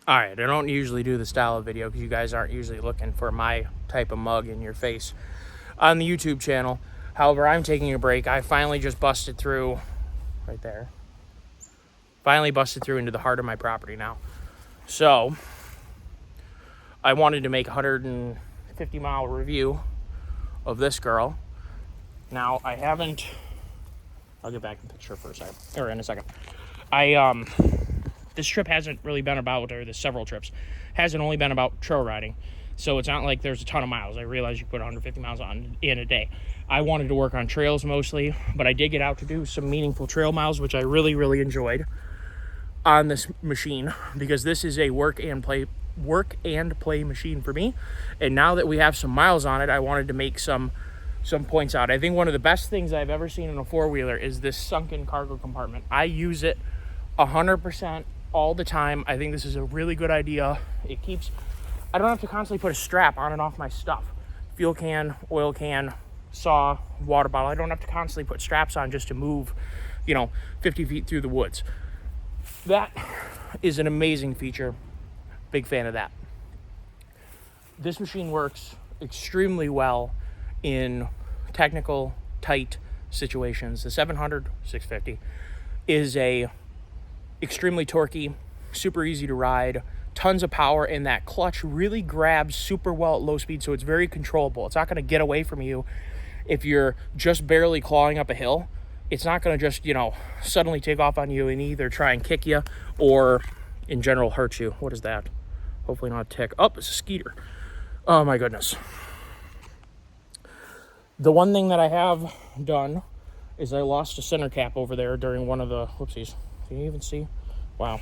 All right, I don't usually do the style of video because you guys aren't usually looking for my type of mug in your face on the YouTube channel. However, I'm taking a break. I finally just busted through right there. Finally busted through into the heart of my property now. So I wanted to make a 150-mile review of this girl. Now I haven't, I'll get back in the picture for a second, or in a second. This trip hasn't really been about, or the several trips, hasn't only been about trail riding. So it's not like there's a ton of miles. I realize you put 150 miles on in a day. I wanted to work on trails mostly, but I did get out to do some meaningful trail miles, which I really, really enjoyed on this machine, because this is a work and play machine for me. And now that we have some miles on it, I wanted to make some points out. I think one of the best things I've ever seen in a four-wheeler is this sunken cargo compartment. I use it 100% all the time. I think this is a really good idea. It keeps, I don't have to constantly put a strap on and off my stuff. Fuel can, oil can, saw, water bottle. I don't have to constantly put straps on just to move, 50 feet through the woods. That is an amazing feature. Big fan of that. This machine works extremely well in technical, tight situations. The 700, 650 is a extremely torquey, super easy to ride, tons of power, and that clutch really grabs super well at low speed, so it's very controllable. It's not going to get away from you if you're just barely clawing up a hill. It's not going to just, suddenly take off on you and either try and kick you or in general hurt you. What is that? Hopefully not a tick. Oh, it's a skeeter. Oh my goodness. The one thing that I have done is I lost a center cap over there during one of the, whoopsies. Can you even see? Wow.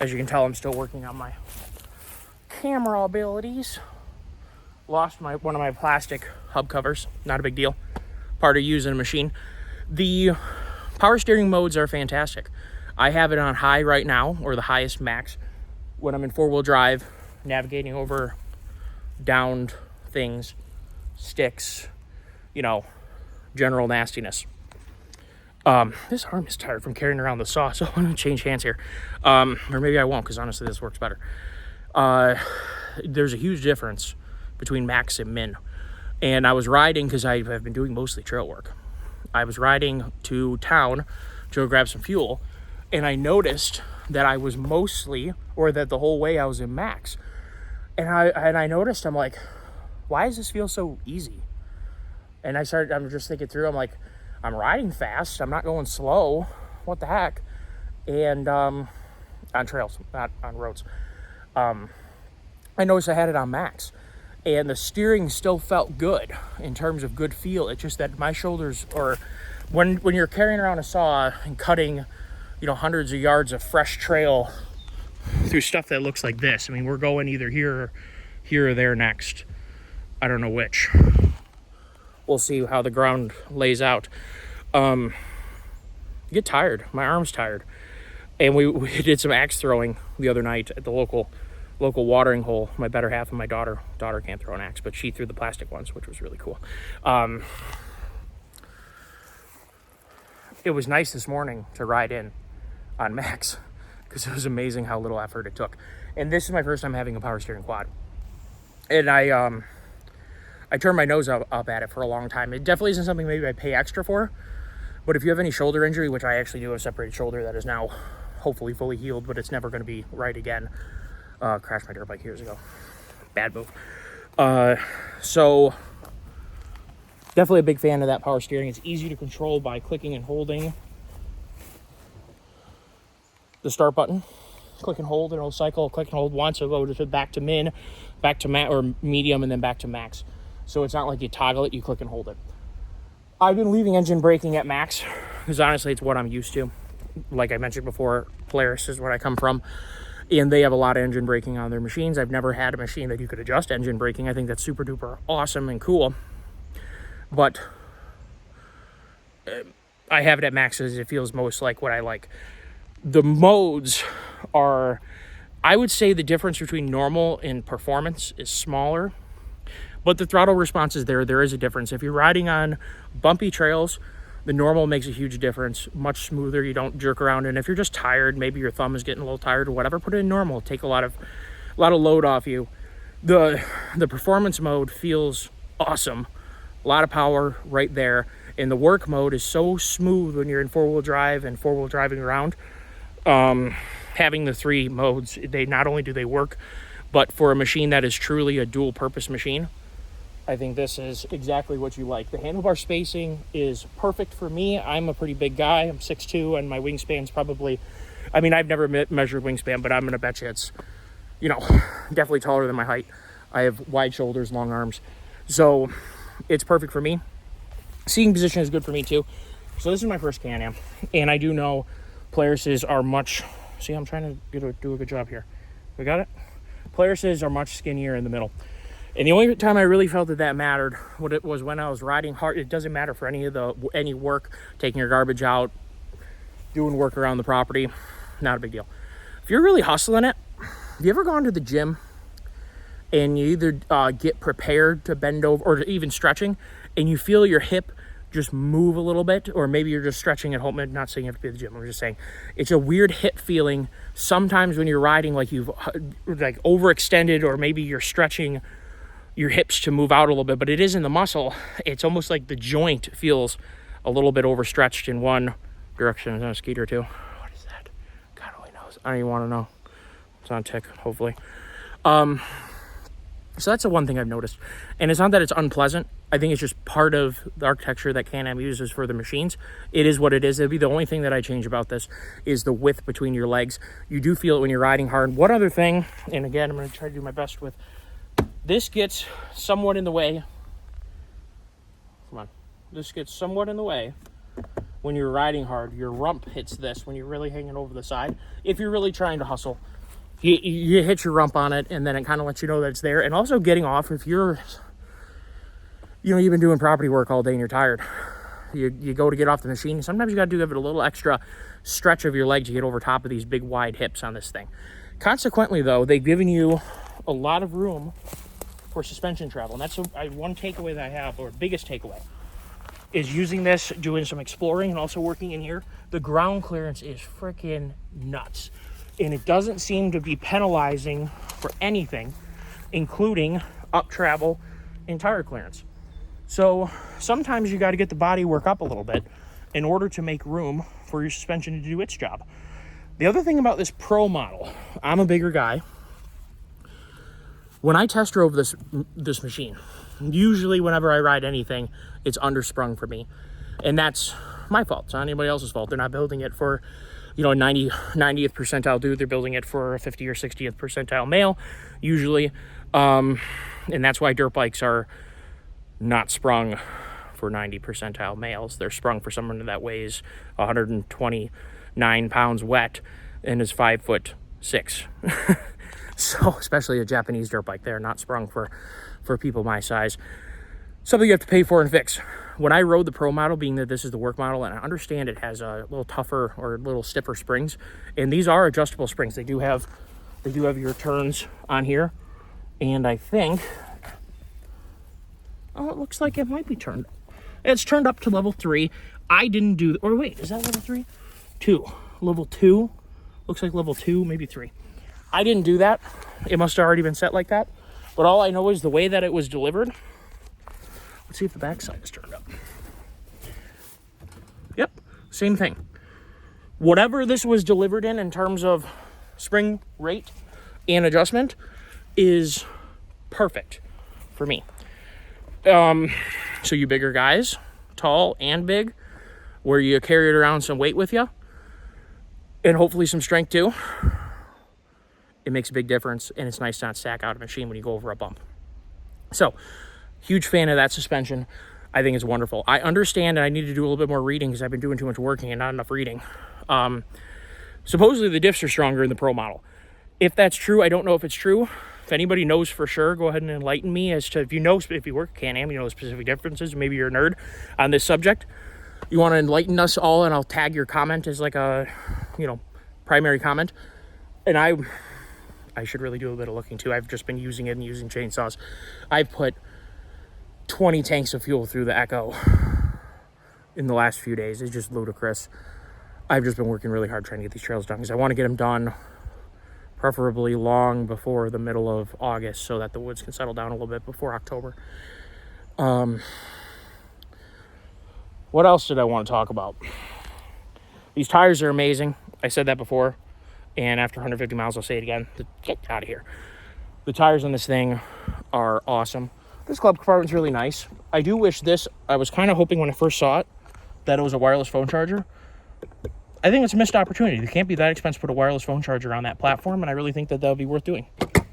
As you can tell, I'm still working on my camera abilities. Lost one of my plastic hub covers. Not a big deal. Part of using a machine. The power steering modes are fantastic. I have it on high right now, or the highest max, when I'm in four-wheel drive, navigating over downed things, sticks, general nastiness. This arm is tired from carrying around the saw, so I'm going to change hands here. Or maybe I won't, because honestly this works better. There's a huge difference between max and min. And I was riding, because I have been doing mostly trail work. I was riding to town to go grab some fuel, and I noticed that I was mostly, or that the whole way I was in max. And I noticed, I'm like, why does this feel so easy? And I'm just thinking through, I'm like, I'm riding fast, I'm not going slow, what the heck? And on trails, not on roads. I noticed I had it on max, and the steering still felt good in terms of good feel. It's just that my shoulders, or when you're carrying around a saw and cutting, hundreds of yards of fresh trail through stuff that looks like this. I mean, we're going either here or there next. I don't know which. We'll see how the ground lays out. You get tired. My arm's tired. And we did some axe throwing the other night at the local watering hole. My better half and my daughter can't throw an axe, but she threw the plastic ones, which was really cool. It was nice this morning to ride in on max, because it was amazing how little effort it took. And this is my first time having a power steering quad. And I turned my nose up at it for a long time. It definitely isn't something maybe I pay extra for, but if you have any shoulder injury, which I actually do have a separated shoulder that is now hopefully fully healed, but it's never going to be right again. Crashed my dirt bike years ago. Bad move. So definitely a big fan of that power steering. It's easy to control by clicking and holding the start button. Click and hold, and it'll cycle. Click and hold once, it'll go to back to min, back to or medium, and then back to max. So it's not like you toggle it, you click and hold it. I've been leaving engine braking at max, because honestly it's what I'm used to. Like I mentioned before, Polaris is where I come from, and they have a lot of engine braking on their machines. I've never had a machine that you could adjust engine braking. I think that's super duper awesome and cool. But I have it at max because it feels most like what I like. The modes are, I would say the difference between normal and performance is smaller, but the throttle response is there. There is a difference. If you're riding on bumpy trails The normal makes a huge difference, much smoother. You don't jerk around. And if you're just tired, maybe your thumb is getting a little tired or whatever, put it in normal. Take a lot of load off you. The performance mode feels awesome. A lot of power right there. And the work mode is so smooth when you're in four-wheel drive and four-wheel driving around. Having the 3 modes, they not only do they work, but for a machine that is truly a dual purpose machine, I think this is exactly what you like. The handlebar spacing is perfect for me. I'm a pretty big guy. I'm 6'2", and my wingspan's probably, I mean, I've never measured wingspan, but I'm going to bet you it's, you know, definitely taller than my height. I have wide shoulders, long arms. So it's perfect for me. Seating position is good for me too. So this is my first CanAm, and I do know Polaris's are much, see, I'm trying to do a good job here. We got it? Polaris's are much skinnier in the middle. And the only time I really felt that mattered, what it was when I was riding hard. It doesn't matter for any work, taking your garbage out, doing work around the property, not a big deal. If you're really hustling it, have you ever gone to the gym and you either get prepared to bend over or even stretching and you feel your hip just move a little bit, or maybe you're just stretching at home? I'm not saying you have to be at the gym. I'm just saying it's a weird hip feeling sometimes when you're riding, like you've like overextended, or maybe you're stretching your hips to move out a little bit, but it is in the muscle. It's almost like the joint feels a little bit overstretched in one direction. Is that a skeeter too? What is that? God only knows. I don't even want to know. It's on tick, hopefully. So that's the one thing I've noticed. And it's not that it's unpleasant. I think it's just part of the architecture that CanAm uses for the machines. It is what it is. It'd be the only thing that I change about this is the width between your legs. You do feel it when you're riding hard. One other thing, and again, I'm going to try to do my best with, this gets somewhat in the way. Come on. This gets somewhat in the way when you're riding hard. Your rump hits this when you're really hanging over the side. If you're really trying to hustle, you hit your rump on it, and then it kind of lets you know that it's there. And also getting off, if you're, you've been doing property work all day and you're tired. You go to get off the machine. Sometimes you got to give it a little extra stretch of your leg to get over top of these big wide hips on this thing. Consequently, though, they've given you a lot of room for suspension travel. And that's one takeaway that I have, or biggest takeaway, is using this, doing some exploring and also working in here. The ground clearance is freaking nuts. And it doesn't seem to be penalizing for anything, including up travel and tire clearance. So sometimes you got to get the body work up a little bit in order to make room for your suspension to do its job. The other thing about this Pro model, I'm a bigger guy. When I test drove this machine, usually whenever I ride anything, it's undersprung for me. And that's my fault. It's not anybody else's fault. They're not building it for, a 90th percentile dude. They're building it for a 50 or 60th percentile male, usually. And that's why dirt bikes are not sprung for 90 percentile males. They're sprung for someone that weighs 129 pounds wet and is 5'6". So, especially a Japanese dirt bike, they're not sprung for people my size. Something you have to pay for and fix. When I rode the Pro model, being that this is the work model, and I understand it has a little tougher or a little stiffer springs, and these are adjustable springs. They do have your turns on here, and I think, it looks like it might be turned. It's turned up to level 3. I didn't do, or wait, is that level 3? 2. Level 2? Looks like level 2, maybe 3. I didn't do that. It must have already been set like that. But all I know is the way that it was delivered. Let's see if the backside is turned up. Yep, same thing. Whatever this was delivered in terms of spring rate and adjustment is perfect for me. So you bigger guys, tall and big, where you carry it around some weight with you, and hopefully some strength too, it makes a big difference, and it's nice to not stack out a machine when you go over a bump. So, huge fan of that suspension. I think it's wonderful. I understand, and I need to do a little bit more reading because I've been doing too much working and not enough reading. Supposedly the diffs are stronger in the Pro model. If that's true, I don't know if it's true. If anybody knows for sure, go ahead and enlighten me as to if you work at CanAm, you know the specific differences. Maybe you're a nerd on this subject. You want to enlighten us all, and I'll tag your comment as like a, primary comment. And I should really do a bit of looking too. I've just been using it and using chainsaws. I've put 20 tanks of fuel through the Echo in the last few days. It's just ludicrous. I've just been working really hard trying to get these trails done because I want to get them done preferably long before the middle of August so that the woods can settle down a little bit before October. What else did I want to talk about? These tires are amazing. I said that before, and after 150 miles, I'll say it again. Get out of here. The tires on this thing are awesome. This glove compartment's really nice. I do wish this, I was kind of hoping when I first saw it that it was a wireless phone charger. I think it's a missed opportunity. It can't be that expensive to put a wireless phone charger on that platform, and I really think that would be worth doing. But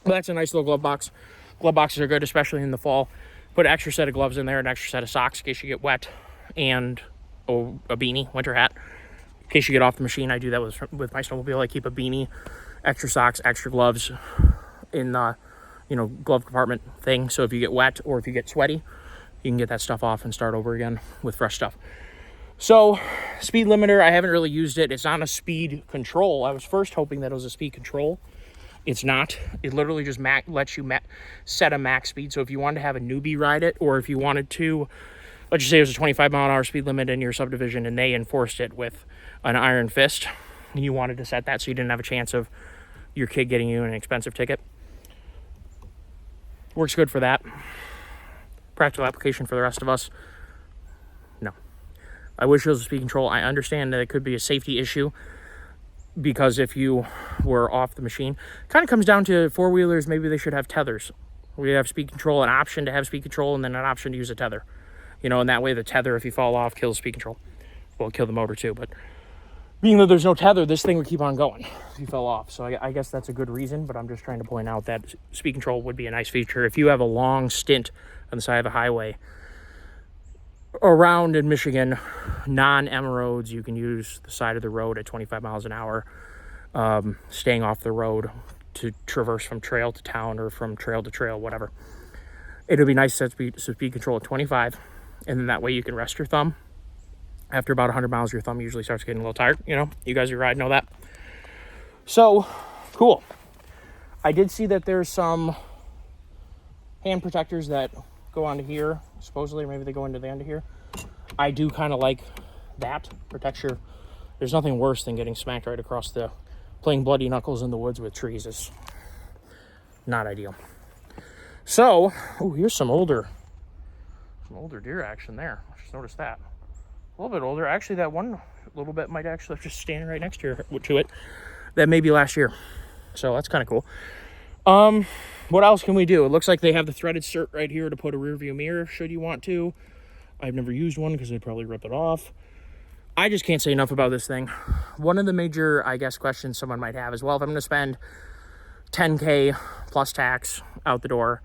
that's a nice little glove box. Glove boxes are good, especially in the fall. Put an extra set of gloves in there, an extra set of socks in case you get wet, and a beanie, winter hat, in case you get off the machine. I do that with my snowmobile. I keep a beanie, extra socks, extra gloves in the glove compartment thing. So if you get wet or if you get sweaty, you can get that stuff off and start over again with fresh stuff. So speed limiter, I haven't really used it. It's not a speed control. I was first hoping that it was a speed control. It's not. It literally just lets you set a max speed. So if you wanted to have a newbie ride it, or if you wanted to, let's just say it was a 25 mile an hour speed limit in your subdivision and they enforced it with an iron fist, and you wanted to set that so you didn't have a chance of your kid getting you an expensive ticket. Works good for that. Practical application for the rest of us, no. I wish it was a speed control. I understand that it could be a safety issue because if you were off the machine, kind of comes down to four-wheelers. Maybe they should have tethers. We have speed control, an option to have speed control, and then an option to use a tether. And that way the tether, if you fall off, kills speed control. Well, kill the motor too, but being that there's no tether, this thing would keep on going if you fell off. So I guess that's a good reason, but I'm just trying to point out that speed control would be a nice feature. If you have a long stint on the side of a highway around in Michigan, non-M roads, you can use the side of the road at 25 miles an hour, staying off the road to traverse from trail to town or from trail to trail, whatever. It would be nice to set speed control at 25, and then that way you can rest your thumb. After about 100 miles, your thumb usually starts getting a little tired. You guys who ride know that. So, cool. I did see that there's some hand protectors that go onto here. Supposedly, maybe they go into the end of here. I do kind of like that. Protects your... There's nothing worse than getting smacked right across playing bloody knuckles in the woods with trees is not ideal. So, here's some older deer action there. I just noticed that. A little bit older. Actually, that one little bit might actually have just standing right next to it. That may be last year. So that's kind of cool. What else can we do? It looks like they have the threaded cert right here to put a rear view mirror should you want to. I've never used one because they'd probably rip it off. I just can't say enough about this thing. One of the major, questions someone might have is, well, if I'm going to spend $10K plus tax out the door,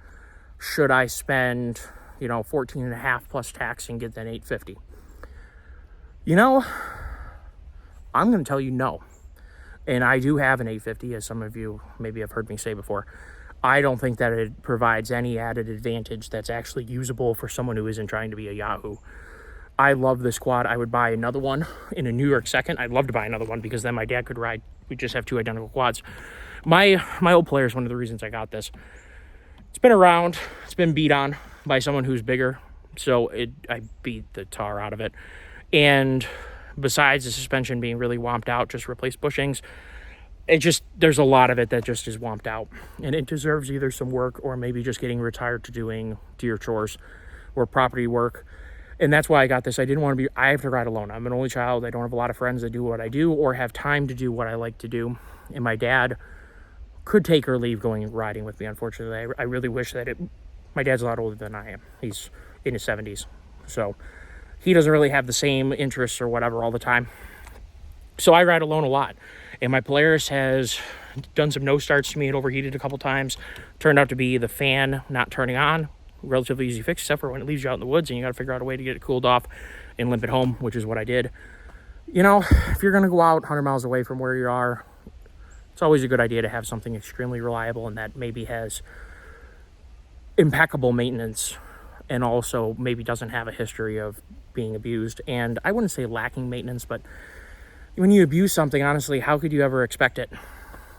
should I spend, $14.5 plus tax and get that $850? I'm going to tell you no. And I do have an 850, as some of you maybe have heard me say before. I don't think that it provides any added advantage that's actually usable for someone who isn't trying to be a Yahoo. I love this quad. I would buy another one in a New York second. I'd love to buy another one because then my dad could ride. We just have two identical quads. My old player is one of the reasons I got this. It's been around. It's been beat on by someone who's bigger. So I beat the tar out of it. And besides the suspension being really womped out, just replace bushings, there's a lot of it that just is womped out. And it deserves either some work or maybe just getting retired to doing deer chores or property work. And that's why I got this. I have to ride alone. I'm an only child. I don't have a lot of friends that do what I do or have time to do what I like to do. And my dad could take or leave going riding with me, unfortunately. I really wish that my dad's a lot older than I am. He's in his 70s. So he doesn't really have the same interests or whatever all the time. So I ride alone a lot. And my Polaris has done some no starts to me. It overheated a couple times. Turned out to be the fan not turning on. Relatively easy fix, except for when it leaves you out in the woods and you got to figure out a way to get it cooled off and limp it home, which is what I did. If you're going to go out 100 miles away from where you are, it's always a good idea to have something extremely reliable and that maybe has impeccable maintenance and also maybe doesn't have a history of being abused. And I wouldn't say lacking maintenance, but when you abuse something, honestly, how could you ever expect it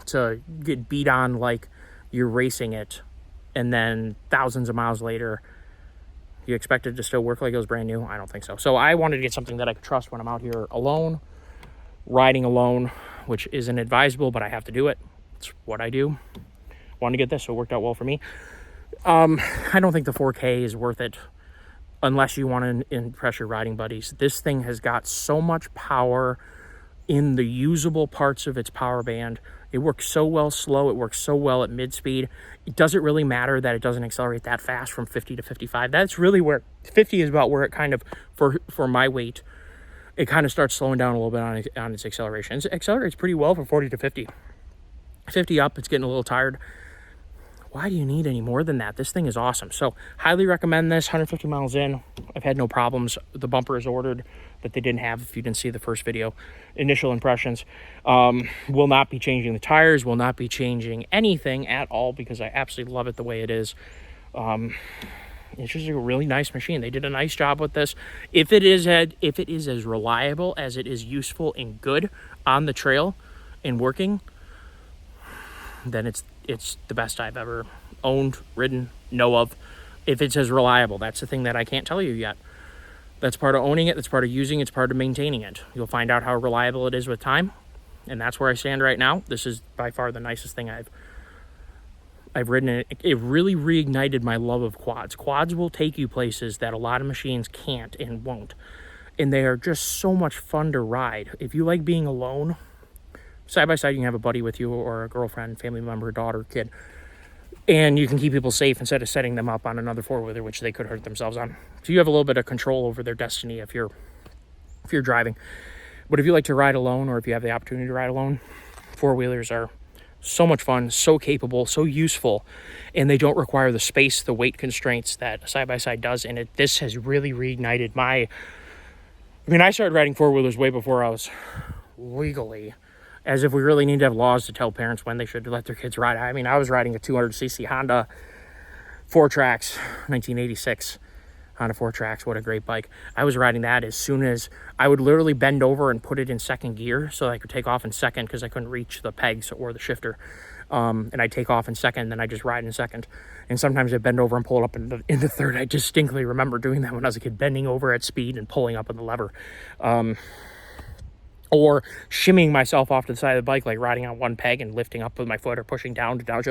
to get beat on like you're racing it and then thousands of miles later You expect it to still work like it was brand new? I don't think so. So I wanted to get something that I could trust when I'm out here alone, riding alone, which isn't advisable, but I have to do it. It's what I do. Wanted to get this, so it worked out well for me. I don't think the 4K is worth it unless you want to impress your riding buddies. This thing has got so much power in the usable parts of its power band. It works so well slow. It works so well at mid speed. It doesn't really matter that it doesn't accelerate that fast from 50 to 55. That's really where 50 is about where it kind of, for my weight, it kind of starts slowing down a little bit on its acceleration. It accelerates pretty well from 40 to 50. 50 up, it's getting a little tired. Why do you need any more than that? This thing is awesome. So highly recommend this. 150 miles in, I've had no problems. The bumper is ordered that they didn't have if you didn't see the first video. Initial impressions. Will not be changing the tires, will not be changing anything at all because I absolutely love it the way it is. It's just a really nice machine. They did a nice job with this. If it is as reliable as it is useful and good on the trail and working, then it's the best I've ever owned, ridden, know of. If it's as reliable, that's the thing that I can't tell you yet. That's part of owning it, that's part of using it, it's part of maintaining it. You'll find out how reliable it is with time, and that's where I stand right now. This is by far the nicest thing I've ridden. It really reignited my love of quads. Quads will take you places that a lot of machines can't and won't, and they are just so much fun to ride. If you like being alone, side by side, you can have a buddy with you or a girlfriend, family member, daughter, kid, and you can keep people safe instead of setting them up on another four-wheeler, which they could hurt themselves on. So you have a little bit of control over their destiny if you're driving. But if you like to ride alone, or if you have the opportunity to ride alone, four-wheelers are so much fun, so capable, so useful, and they don't require the space, the weight constraints that a side-by-side does. And this has really reignited I started riding four-wheelers way before I was legally, as if we really need to have laws to tell parents when they should let their kids ride. I was riding a 200cc Honda 4Trax, 1986 Honda 4Trax. What a great bike. I was riding that as soon as I would literally bend over and put it in second gear so I could take off in second because I couldn't reach the pegs or the shifter. And I'd take off in second, then I just ride in second. And sometimes I'd bend over and pull it up into third. I distinctly remember doing that when I was a kid, bending over at speed and pulling up on the lever. Or shimmying myself off to the side of the bike, like riding on one peg and lifting up with my foot or pushing down to down.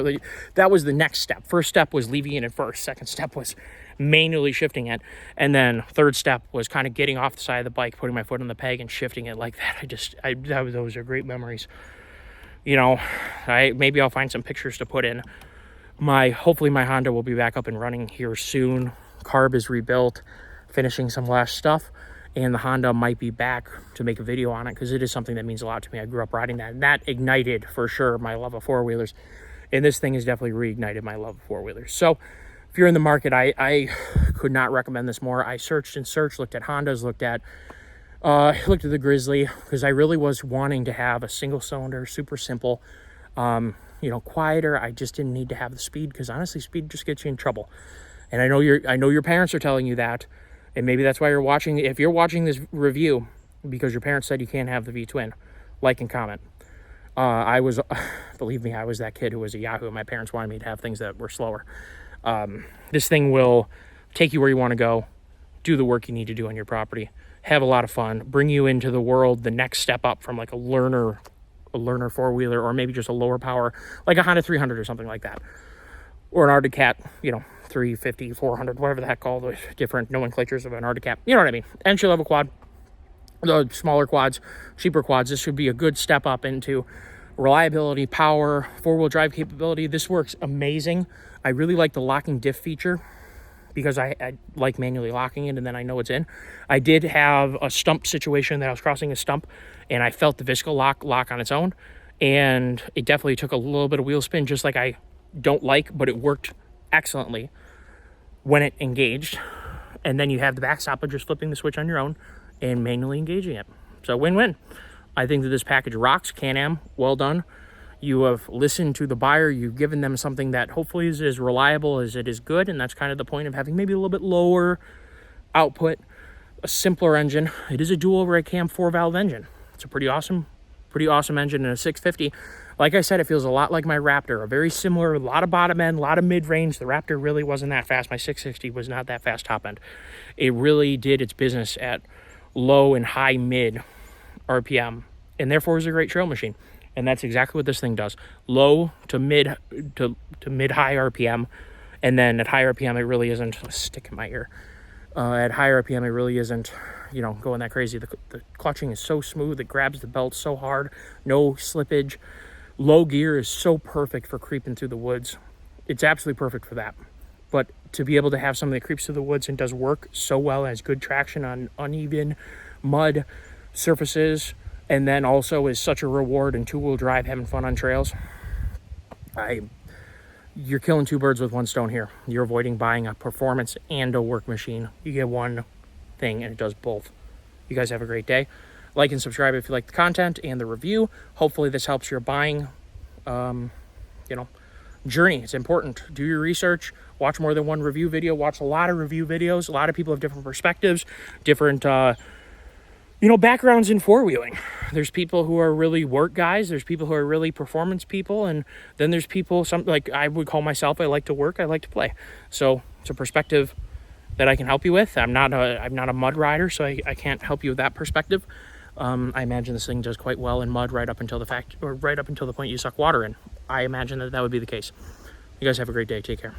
That was the next step. First step was leaving it in first. Second step was manually shifting it. And then third step was kind of getting off the side of the bike, putting my foot on the peg and shifting it like that. Those are great memories. Maybe I'll find some pictures to put in. Hopefully my Honda will be back up and running here soon. Carb is rebuilt, finishing some last stuff. And the Honda might be back to make a video on it because it is something that means a lot to me. I grew up riding that, and that ignited, for sure, my love of four-wheelers. And this thing has definitely reignited my love of four-wheelers. So if you're in the market, I could not recommend this more. I searched, looked at Hondas, looked at the Grizzly, because I really was wanting to have a single-cylinder, super simple, quieter. I just didn't need to have the speed because, honestly, speed just gets you in trouble. And I know your parents are telling you that. And maybe that's why you're watching. If you're watching this review because your parents said you can't have the V-twin, like and comment. Believe me, I was that kid who was a Yahoo. My parents wanted me to have things that were slower. This thing will take you where you want to go, do the work you need to do on your property, have a lot of fun, bring you into the world, the next step up from like a learner four-wheeler, or maybe just a lower power, like a Honda 300 or something like that. Or an Arctic Cat, 350, 400, whatever the heck, all the different nomenclatures of an Arctic Cat. You know what I mean? Entry-level quad, the smaller quads, cheaper quads. This should be a good step up into reliability, power, four-wheel drive capability. This works amazing. I really like the locking diff feature because I like manually locking it, and then I know it's in. I did have a stump situation that I was crossing a stump, and I felt the Visco lock on its own, and it definitely took a little bit of wheel spin, just like I don't like, but it worked excellently when it engaged. And then you have the backstop of just flipping the switch on your own and manually engaging it. So win-win. I think that this package rocks. CanAm, well done. You have listened to the buyer. You've given them something that hopefully is as reliable as it is good, and that's kind of the point of having maybe a little bit lower output, a simpler engine. It is a dual overhead cam 4-valve engine. It's a pretty awesome Pretty awesome engine in a 650. Like I said, it feels a lot like my Raptor. A very similar, a lot of bottom end, a lot of mid-range. The Raptor really wasn't that fast. My 660 was not that fast top end. It really did its business at low and high mid RPM, and therefore is a great trail machine. And that's exactly what this thing does. Low to mid high RPM, and then at high RPM it really isn't. Let's stick in my ear. At high RPM it really isn't, you know, going that crazy. The clutching is so smooth. It grabs the belt so hard. No slippage. Low gear is so perfect for creeping through the woods. It's absolutely perfect for that. But to be able to have something that creeps through the woods and does work so well, has good traction on uneven mud surfaces, and then also is such a reward in two-wheel drive, having fun on trails, you're killing two birds with one stone here. You're avoiding buying a performance and a work machine. You get one thing and it does both. You guys have a great day. Like and subscribe if you like the content and the review. Hopefully this helps your buying, journey. It's important. Do your research. Watch more than one review video. Watch a lot of review videos. A lot of people have different perspectives, different backgrounds in four-wheeling. There's people who are really work guys. There's people who are really performance people. And then there's people, some like I would call myself, I like to work, I like to play. So it's a perspective that I can help you with. I'm not a mud rider, so I can't help you with that perspective. I imagine this thing does quite well in mud right up until the point you suck water in. I imagine that would be the case. You guys have a great day. Take care.